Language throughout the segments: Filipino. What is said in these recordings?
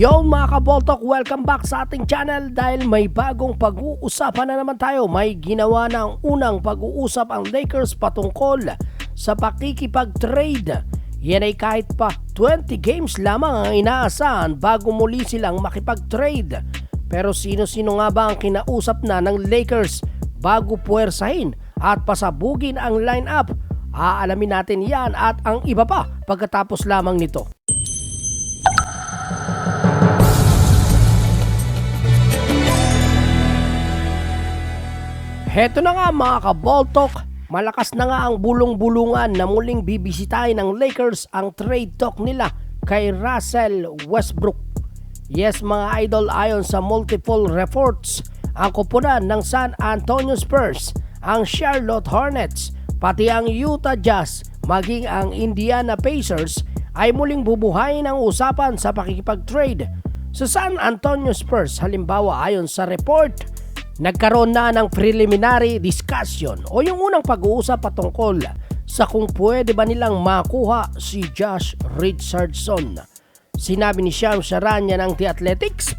Yo mga kaboltok, welcome back sa ating channel dahil may bagong pag-uusapan na naman tayo. May ginawa na ang unang pag-uusap ang Lakers patungkol sa pakikipag-trade. Yan ay kahit pa 20 games lamang ang inaasahan bago muli silang makipag-trade. Pero sino-sino nga ba ang kinausap na ng Lakers bago puwersahin at pasabugin ang lineup? Aalamin natin yan at ang iba pa pagkatapos lamang nito. Heto na nga mga kaboltok, malakas na nga ang bulong-bulungan na muling bibisitahin ng Lakers ang trade talk nila kay Russell Westbrook. Yes mga idol, ayon sa multiple reports, ang koponan ng San Antonio Spurs, ang Charlotte Hornets, pati ang Utah Jazz, maging ang Indiana Pacers ay muling bubuhayin ang usapan sa pakikipag-trade. Sa San Antonio Spurs halimbawa, ayon sa report, nagkaroon na ng preliminary discussion o yung unang pag-uusap patungkol sa kung pwede ba nilang makuha si Josh Richardson. Sinabi ni Shams Charania ng The Athletics,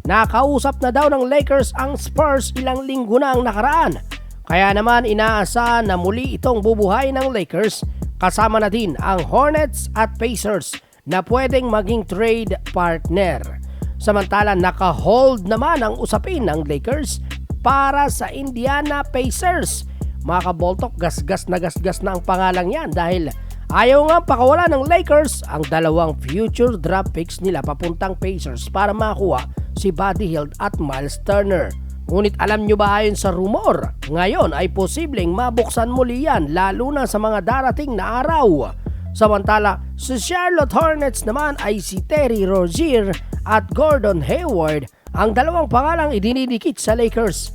nakausap na daw ng Lakers ang Spurs ilang linggo na ang nakaraan. Kaya naman inaasahan na muli itong bubuhay ng Lakers, kasama na din ang Hornets at Pacers na pwedeng maging trade partner. Samantala naka-hold naman ang usapin ng Lakers para sa Indiana Pacers. Mga kaboltok, gasgas na ang pangalang yan dahil ayaw nga pakawala ng Lakers ang dalawang future draft picks nila papuntang Pacers para makuha si Buddy Hield at Miles Turner. Ngunit alam nyo ba, ayon sa rumor, ngayon ay posibleng mabuksan muli yan lalo na sa mga darating na araw. Samantala, sa Charlotte Hornets naman ay si Terry Rozier at Gordon Hayward ang dalawang pangalang idinidikit sa Lakers.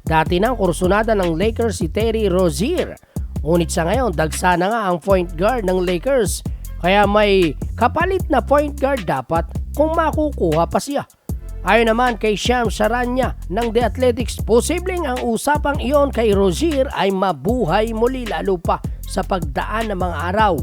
Dati nang kursunada ng Lakers si Terry Rozier, ngunit sa ngayon dagsa na nga ang point guard ng Lakers, kaya may kapalit na point guard dapat kung makukuha pa siya. Ayon naman kay Shams Charania ng The Athletics, posibleng ang usapang iyon kay Rozier ay mabuhay muli lalo pa sa pagdaan ng mga araw.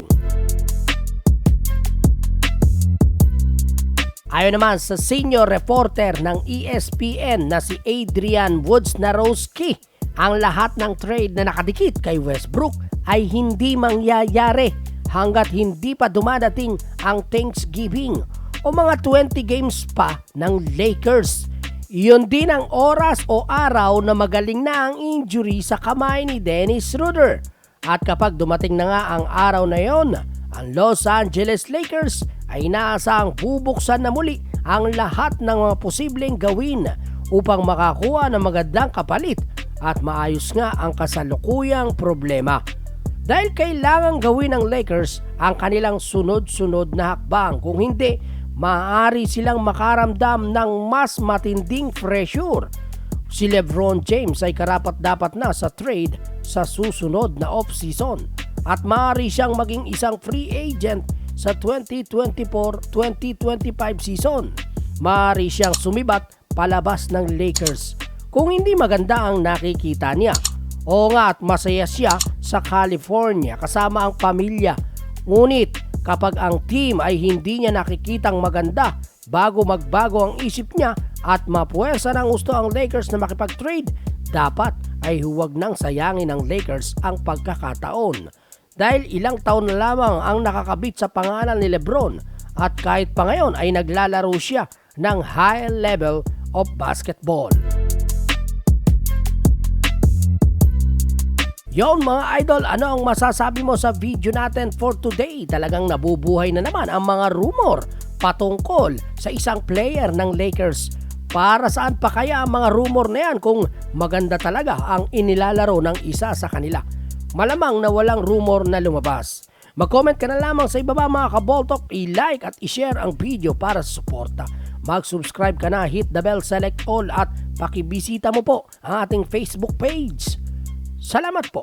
Ayon naman sa senior reporter ng ESPN na si Adrian Wojnarowski, ang lahat ng trade na nakadikit kay Westbrook ay hindi mangyayari hanggat hindi pa dumadating ang Thanksgiving o mga 20 games pa ng Lakers. Iyon din ang oras o araw na magaling na ang injury sa kamay ni Dennis Schroeder. At kapag dumating na nga ang araw na yon, ang Los Angeles Lakers ay inaasahang bubuksan na muli ang lahat ng mga posibleng gawin upang makakuha ng magandang kapalit at maayos nga ang kasalukuyang problema. Dahil kailangang gawin ng Lakers ang kanilang sunod-sunod na hakbang, kung hindi, maaari silang makaramdam ng mas matinding pressure. Si LeBron James ay karapat-dapat na sa trade sa susunod na off-season at maaari siyang maging isang free agent sa 2024-2025 season. Maaari siyang sumibat palabas ng Lakers kung hindi maganda ang nakikita niya. Oo nga, at masaya siya sa California kasama ang pamilya. Ngunit kapag ang team ay hindi niya nakikitang maganda, bago magbago ang isip niya at mapuwersa ng gusto ang Lakers na makipag-trade, dapat ay huwag nang sayangin ng Lakers ang pagkakataon. Dahil ilang taon na lamang ang nakakabit sa pangalan ni LeBron at kahit pa ngayon ay naglalaro siya ng high level of basketball. Yon mga idol, ano ang masasabi mo sa video natin for today? Talagang nabubuhay na naman ang mga rumor patungkol sa isang player ng Lakers. Para saan pa kaya ang mga rumor na yan kung maganda talaga ang inilalaro ng isa sa kanila? Malamang na walang rumor na lumabas. Mag-comment ka na lamang sa ibaba mga kaboltok, i-like at i-share ang video para sa suporta. Mag-subscribe ka na, hit the bell, select all at pakibisita mo po ang ating Facebook page. Salamat po!